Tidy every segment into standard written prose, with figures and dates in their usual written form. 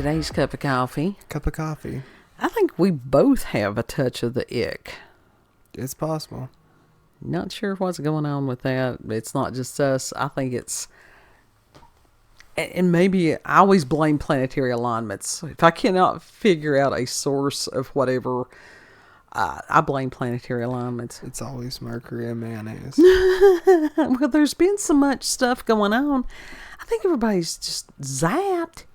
today's cup of coffee. Cup of coffee. I think we both have a touch of the ick. It's possible. Not sure what's going on with that. It's not just us. I think it's... And maybe I always blame planetary alignments. If I cannot figure out a source of whatever, I blame planetary alignments. It's always Mercury and mayonnaise. Well, there's been so much stuff going on. I think everybody's just zapped.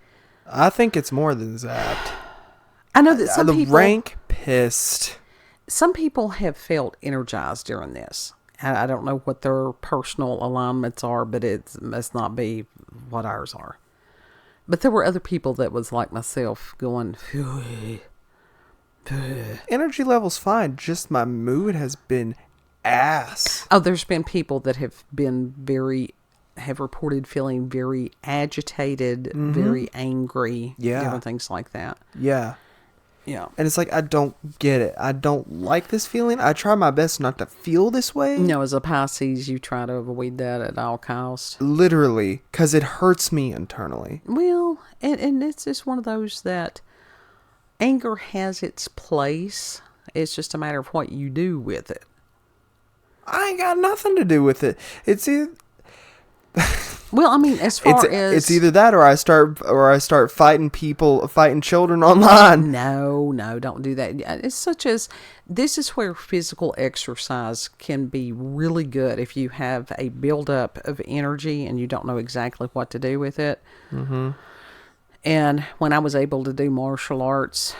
I think it's more than zapped. I know that some people... rank pissed. Some people have felt energized during this. I don't know what their personal alignments are, but it must not be what ours are. But there were other people that was like myself going, energy level's fine. Just my mood has been ass. Oh, there's been people that have reported feeling very agitated, very angry, different things like that. Yeah. Yeah. And it's like, I don't get it. I don't like this feeling. I try my best not to feel this way. No, as a Pisces, you try to avoid that at all costs. Literally, because it hurts me internally. Well, and it's just one of those that anger has its place. It's just a matter of what you do with it. I ain't got nothing to do with it. It's either... Well, I mean, as far as... It's either that or I start fighting children online. No, don't do that. It's such as... This is where physical exercise can be really good if you have a buildup of energy and you don't know exactly what to do with it. Mm-hmm. And when I was able to do martial arts,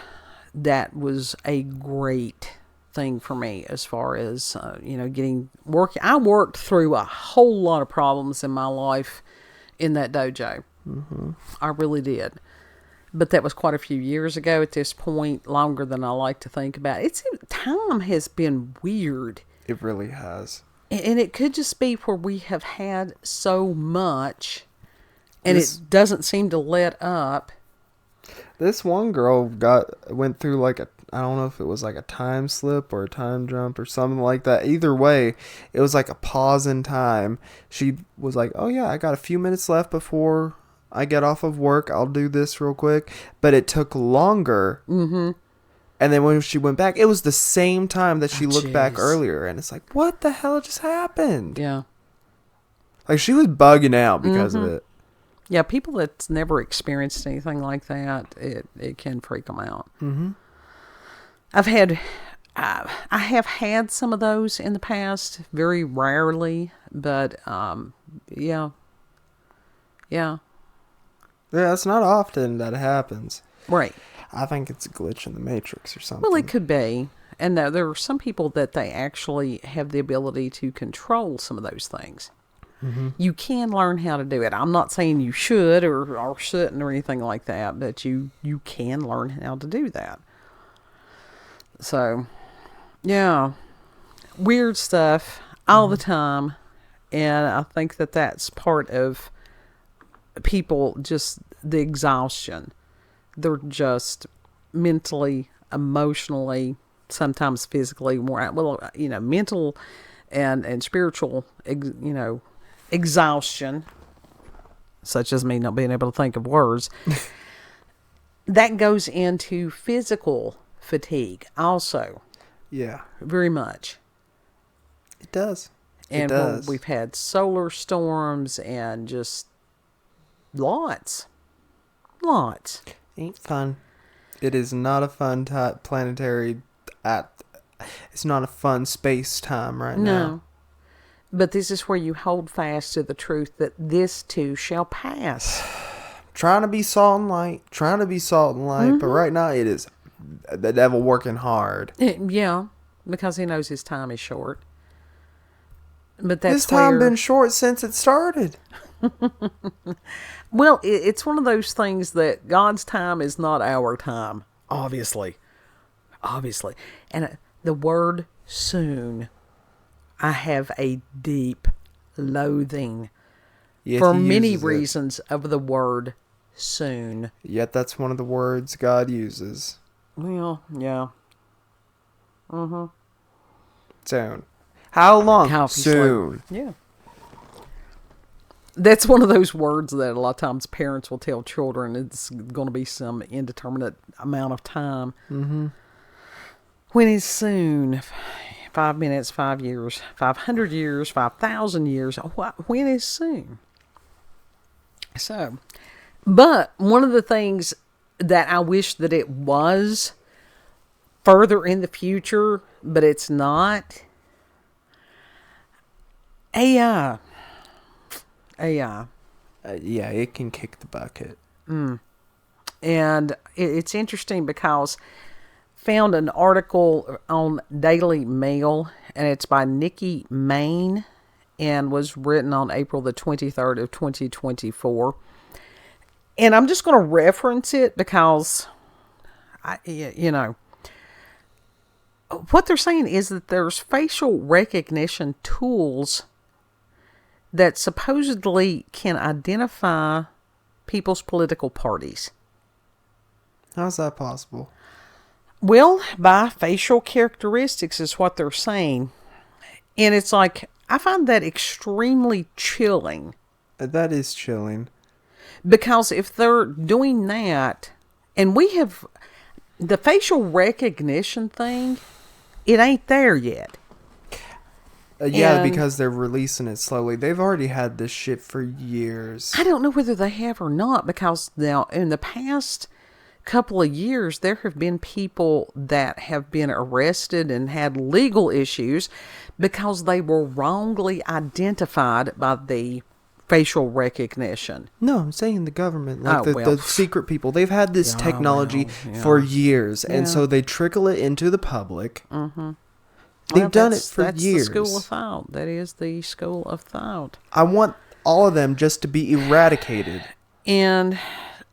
that was a great thing for me as far as getting work. I worked through a whole lot of problems in my life in that dojo. I really did, but that was quite a few years ago at this point, longer than I like to think about. Time has been weird. It really has, and it could just be where we have had so much and it doesn't seem to let up. This one girl went through I don't know if it was like a time slip or a time jump or something like that. Either way, it was like a pause in time. She was like, oh yeah, I got a few minutes left before I get off of work. I'll do this real quick. But it took longer. Mm-hmm. And then when she went back, it was the same time that she looked back earlier. And it's like, what the hell just happened? Yeah. Like, she was bugging out because of it. Yeah, people that's never experienced anything like that, it can freak them out. Mm-hmm. I have had some of those in the past, very rarely, but yeah. Yeah, it's not often that it happens. Right. I think it's a glitch in the Matrix or something. Well, it could be. And there are some people that they actually have the ability to control some of those things. Mm-hmm. You can learn how to do it. I'm not saying you should or shouldn't or anything like that, but you can learn how to do that. So, yeah, weird stuff all the time. And I think that that's part of people, just the exhaustion. They're just mentally, emotionally, sometimes physically more, mental and spiritual, exhaustion, such as me not being able to think of words. That goes into physical fatigue also. Yeah. Very much. It does. And we've had solar storms and just lots. Ain't fun. It is not a fun planetary... It's not a fun space time right now. No. But this is where you hold fast to the truth that this too shall pass. Trying to be salt and light. Mm-hmm. But right now it is the devil working hard. Yeah, because he knows his time is short. But that's his time been short since it started. Well, it's one of those things that God's time is not our time, obviously. And the word soon, I have a deep loathing for many reasons of the word soon. Yet that's one of the words God uses. Well, yeah. Mm-hmm. Soon. How long? Soon. Yeah. That's one of those words that a lot of times parents will tell children it's going to be some indeterminate amount of time. Mm-hmm. When is soon? 5 minutes, 5 years, 500 years, 5,000 years. When is soon? So, but one of the things that I wish that it was further in the future, but it's not. AI. Yeah, it can kick the bucket. And it's interesting because found an article on Daily Mail, and it's by Nikki and was written on April the 23rd of 2024. And I'm just going to reference it because, what they're saying is that there's facial recognition tools that supposedly can identify people's political parties. How's that possible? Well, by facial characteristics is what they're saying. And it's like, I find that extremely chilling. That is chilling. Because if they're doing that, and we have the facial recognition thing, it ain't there yet. Because they're releasing it slowly. They've already had this shit for years. I don't know whether they have or not, because now in the past couple of years, there have been people that have been arrested and had legal issues because they were wrongly identified by the facial recognition. No, I'm saying the government, like the secret people. They've had this technology for years, and so they trickle it into the public. Mm-hmm. They've done it for that's years. That's the school of thought. That is the school of thought. I want all of them just to be eradicated. And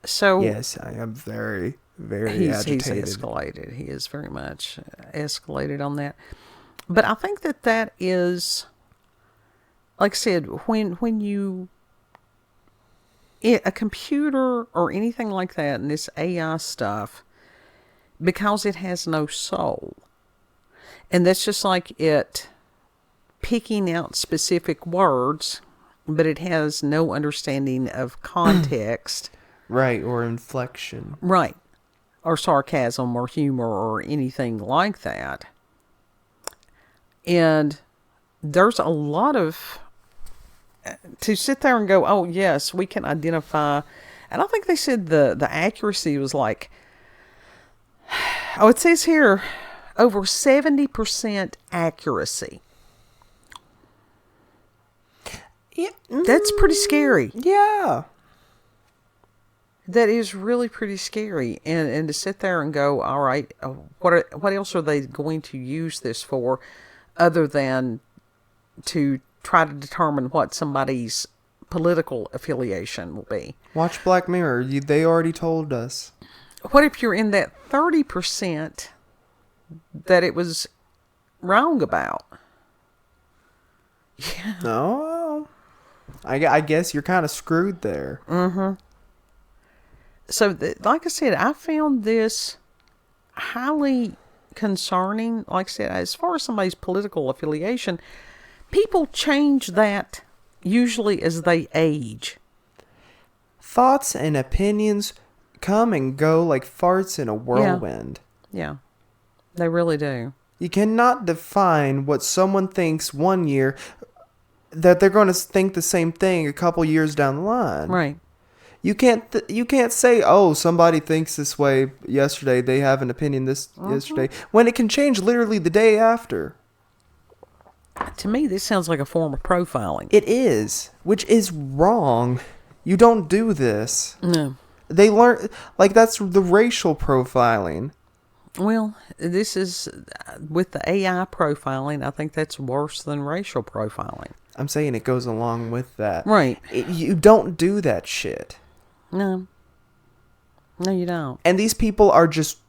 so... Yes, I am very, very agitated. He's escalated. He is very much escalated on that. But I think that is... Like I said, when you... a computer or anything like that, and this AI stuff, because it has no soul... And that's just like it picking out specific words, but it has no understanding of context. Right, or inflection. Right. Or sarcasm or humor or anything like that. And there's a lot of... To sit there and go, oh, yes, we can identify... And I think they said the accuracy was like... Oh, it says here... Over 70% accuracy. Yeah, that's pretty scary. Yeah. That is really pretty scary. And to sit there and go, all right, what else are they going to use this for other than to try to determine what somebody's political affiliation will be? Watch Black Mirror. They already told us. What if you're in that 30%... that it was wrong about? Yeah. No. I guess you're kind of screwed there. Mm-hmm. So, like I said, I found this highly concerning. Like I said, as far as somebody's political affiliation, people change that usually as they age. Thoughts and opinions come and go like farts in a whirlwind. Yeah. They really do. You cannot define what someone thinks one year that they're going to think the same thing a couple years down the line. Right. You can't say, oh, somebody thinks this way yesterday, they have an opinion yesterday, when it can change literally the day after. To me, this sounds like a form of profiling. It is, which is wrong. You don't do this. No. They learn, like, that's the racial profiling. Well, this is, with the AI profiling, I think that's worse than racial profiling. I'm saying it goes along with that. Right. You don't do that shit. No. No, you don't. And these people are just...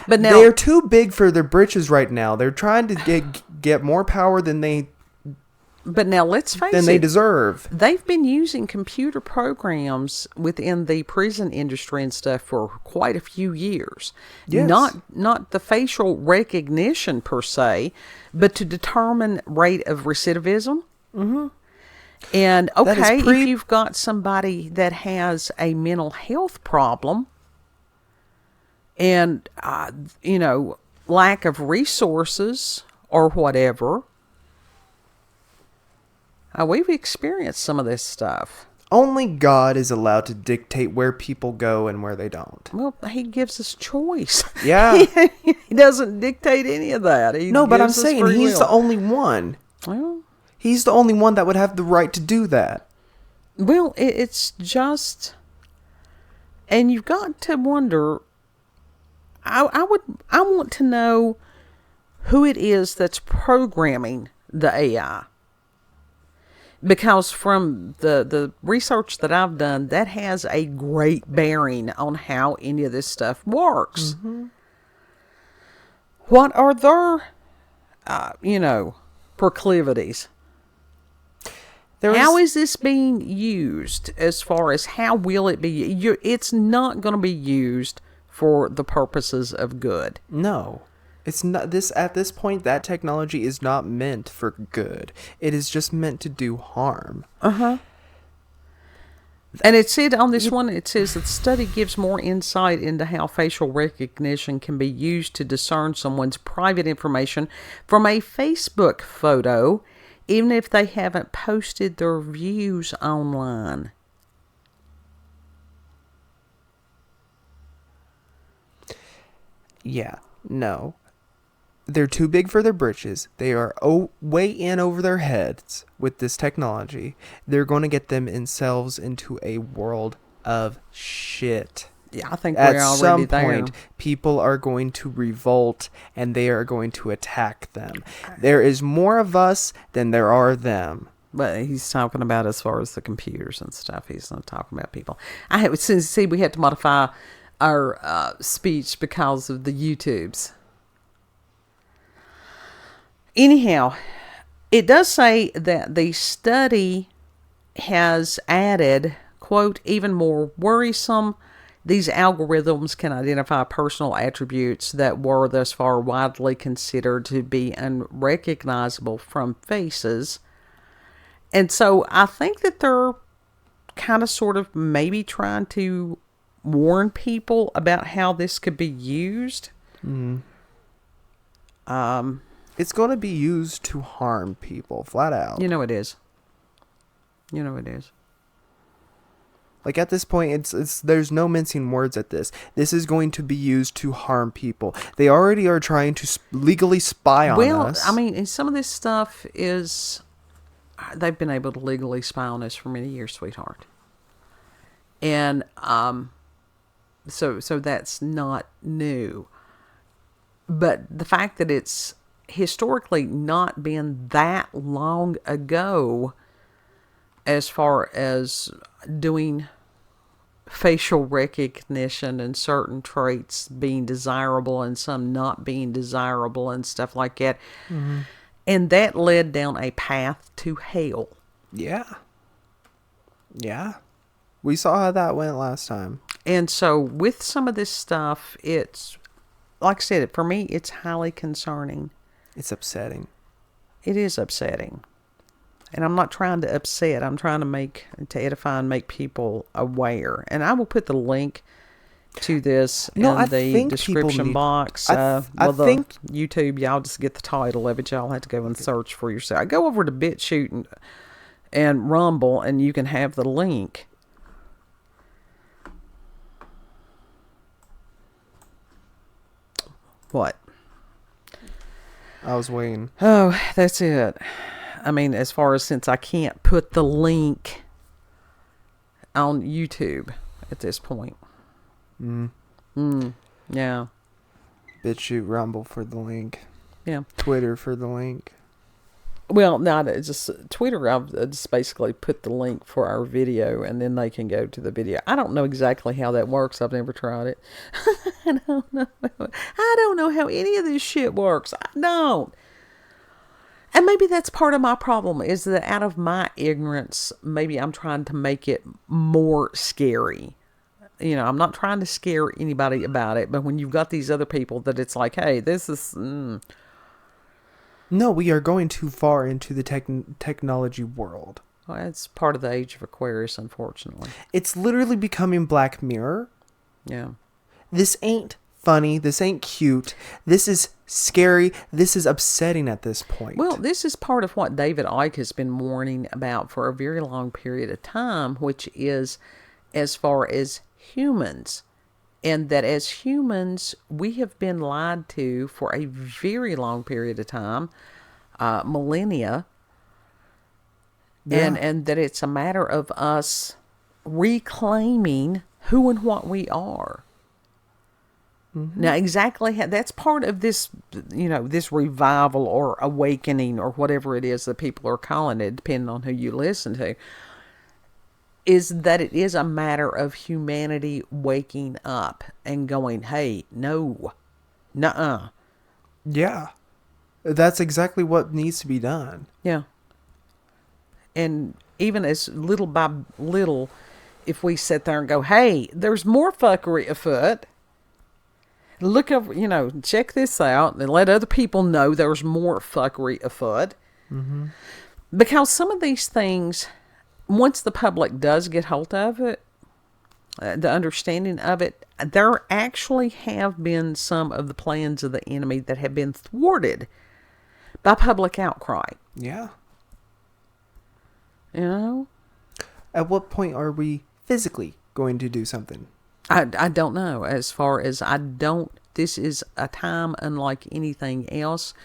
But now... They're too big for their britches right now. They're trying to get more power than they... But now let's face it. Than they deserve. They've been using computer programs within the prison industry and stuff for quite a few years. Yes. Not the facial recognition per se, but to determine rate of recidivism. Mm-hmm. And That is okay, if you've got somebody that has a mental health problem and, lack of resources or whatever, we've experienced some of this stuff. Only God is allowed to dictate where people go and where they don't. Well, he gives us choice. Yeah. He doesn't dictate any of that. No, but I'm saying he's the only one. Well, He's the only one that would have the right to do that. Well, it's just, and you've got to wonder. I want to know who it is that's programming the AI, because from the research that I've done, that has a great bearing on how any of this stuff works. Mm-hmm. What are their, proclivities? How is this being used? As far as how will it be? It's not going to be used for the purposes of good. No, it's not. At this point, that technology is not meant for good. It is just meant to do harm. And it said on this one, it says that the study gives more insight into how facial recognition can be used to discern someone's private information from a Facebook photo, even if they haven't posted their views online. Yeah, no. They're too big for their britches. They are way in over their heads with this technology. They're going to get themselves into a world of shit. Yeah, I think we're already there. At some point, people are going to revolt and they are going to attack them. There is more of us than there are them. But he's talking about as far as the computers and stuff. He's not talking about people. We had to modify our speech because of the YouTubes. Anyhow, it does say that the study has added, quote, even more worrisome, these algorithms can identify personal attributes that were thus far widely considered to be unrecognizable from faces. And so I think that they're kind of sort of maybe trying to warn people about how this could be used. Mm. It's going to be used to harm people, flat out. It is. Like at this point, there's no mincing words at this. This is going to be used to harm people. They already are trying to legally spy on us. Well, I mean, and some of this stuff is, they've been able to legally spy on us for many years, sweetheart. And so that's not new. But the fact that it's historically not been that long ago as far as doing facial recognition and certain traits being desirable and some not being desirable and stuff like that. Mm-hmm. And that led down a path to hell. Yeah. We saw how that went last time. And so with some of this stuff, it's, like I said, for me, it's highly concerning. It's upsetting. It is upsetting. And I'm not trying to upset. I'm trying to edify and make people aware. And I will put the link to this in the description box. I think YouTube, y'all just get the title of it. Y'all have to go and search for yourself. I go over to BitChute and Rumble, and you can have the link. What? I was waiting. Oh, that's it. I mean, as far as since I can't put the link on YouTube at this point. Yeah. BitChute, Rumble for the link. Yeah. Twitter for the link. Well, not just Twitter. I've just basically put the link for our video, and then they can go to the video. I don't know exactly how that works. I've never tried it. I don't know. I don't know how any of this shit works. I don't. And maybe that's part of my problem, is that out of my ignorance, maybe I'm trying to make it more scary. I'm not trying to scare anybody about it, but when you've got these other people that it's like, hey, this is... No, we are going too far into the technology world. Well, it's part of the age of Aquarius, unfortunately. It's literally becoming Black Mirror. Yeah. This ain't funny. This ain't cute. This is scary. This is upsetting at this point. Well, this is part of what David Icke has been warning about for a very long period of time, which is as far as humans. And that as humans, we have been lied to for a very long period of time, millennia. Yeah. And that it's a matter of us reclaiming who and what we are. Now, exactly that's part of this, this revival or awakening or whatever it is that people are calling it, depending on who you listen to, is that it is a matter of humanity waking up and going, hey, no, nuh-uh. Yeah. That's exactly what needs to be done. Yeah. And even as little by little, if we sit there and go, hey, there's more fuckery afoot. Look over, check this out and let other people know there's more fuckery afoot. Mm-hmm. Because some of these things, once the public does get hold of it, the understanding of it, there actually have been some of the plans of the enemy that have been thwarted by public outcry. Yeah. At what point are we physically going to do something? I don't know. As far as this is a time unlike anything else.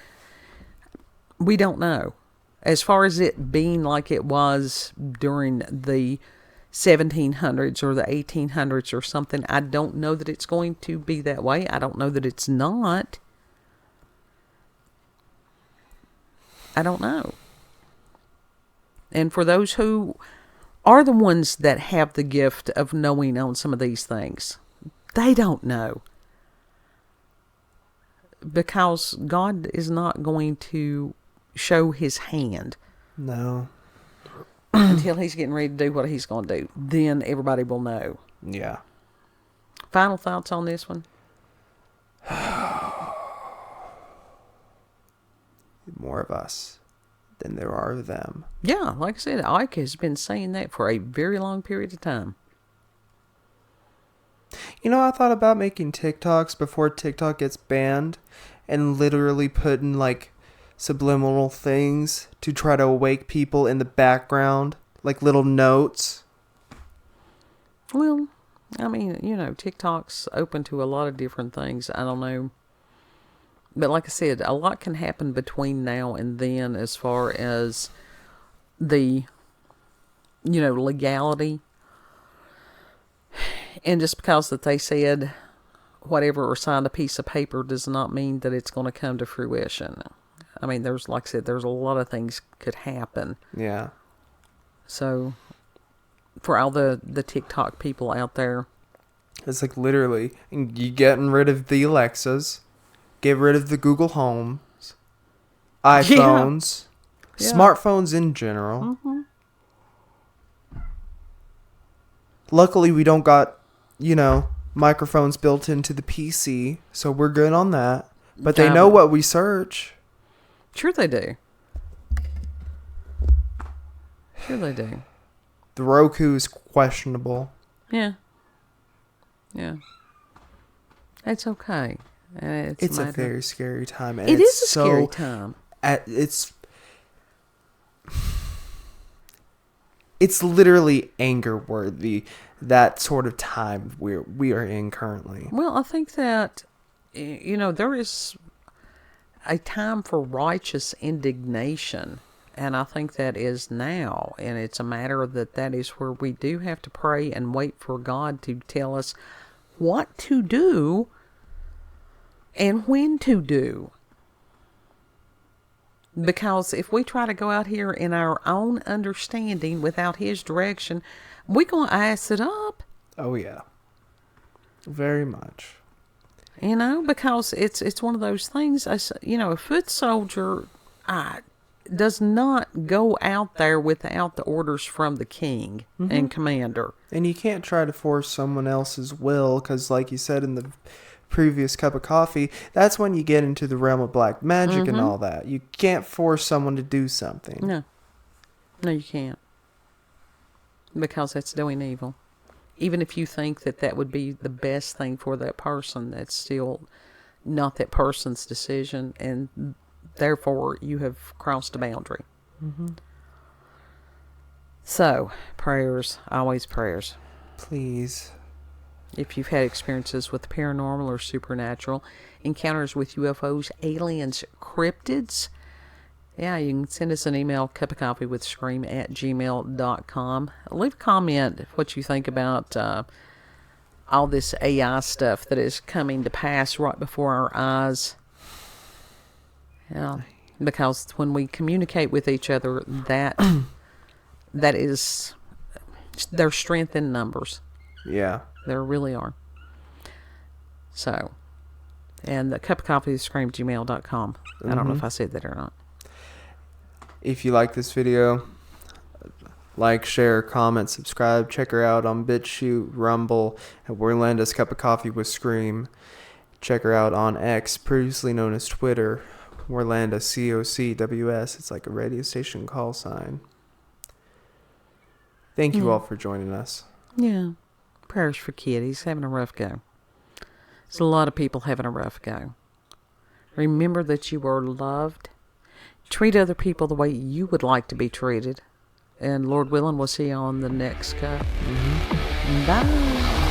We don't know. As far as it being like it was during the 1700s or the 1800s or something, I don't know that it's going to be that way. I don't know that it's not. I don't know. And for those who are the ones that have the gift of knowing on some of these things, they don't know. Because God is not going to show his hand. No. Until he's getting ready to do what he's going to do. Then everybody will know. Yeah. Final thoughts on this one? More of us than there are of them. Yeah, like I said, Ike has been saying that for a very long period of time. I thought about making TikToks before TikTok gets banned and literally putting like subliminal things to try to awake people in the background, like little notes. Well, I mean, TikTok's open to a lot of different things. I don't know. But like I said, a lot can happen between now and then as far as the, legality. And just because that they said whatever or signed a piece of paper does not mean that it's going to come to fruition. I mean, like I said, there's a lot of things could happen. Yeah. So, for all the TikTok people out there. It's like literally, you getting rid of the Alexas. Get rid of the Google Homes, iPhones, smartphones in general. Mm-hmm. Luckily, we don't got, microphones built into the PC, so we're good on that. But they know what we search. Sure they do. Sure they do. The Roku is questionable. Yeah. Yeah. It's okay. It's a very scary time. And it is a scary time. It's literally anger worthy, that sort of time we are in currently. Well, I think that, there is a time for righteous indignation. And I think that is now. And it's a matter that is where we do have to pray and wait for God to tell us what to do and when to do. Because if we try to go out here in our own understanding without his direction, we're going to ass it up. Oh, yeah. Very much. Because it's one of those things, a foot soldier does not go out there without the orders from the king and commander. And you can't try to force someone else's will, because like you said in the previous cup of coffee, that's when you get into the realm of black magic and all that. You can't force someone to do something. No, you can't. because that's doing evil. Even if you think that that would be the best thing for that person, that's still not that person's decision, and therefore you have crossed a boundary. Mm-hmm. So, prayers, always prayers. Please. If you've had experiences with the paranormal or supernatural, encounters with UFOs, aliens, cryptids, yeah, you can send us an email, cupofcoffeewithscream@gmail.com. Leave a comment what you think about all this AI stuff that is coming to pass right before our eyes. Yeah, because when we communicate with each other, that is, there's strength in numbers. Yeah. There really are. So, and the cupofcoffeewithscream@gmail.com. I don't know if I said that or not. If you like this video, like, share, comment, subscribe. Check her out on BitChute, Rumble, at Warlanda's Cup of Coffee with Scream. Check her out on X, previously known as Twitter, Warlanda COCWS. It's like a radio station call sign. Thank you all for joining us. Yeah. Prayers for Kitty's having a rough go. There's a lot of people having a rough go. Remember that you are loved. Treat other people the way you would like to be treated. And Lord willing, we'll see you on the next cup. Bye.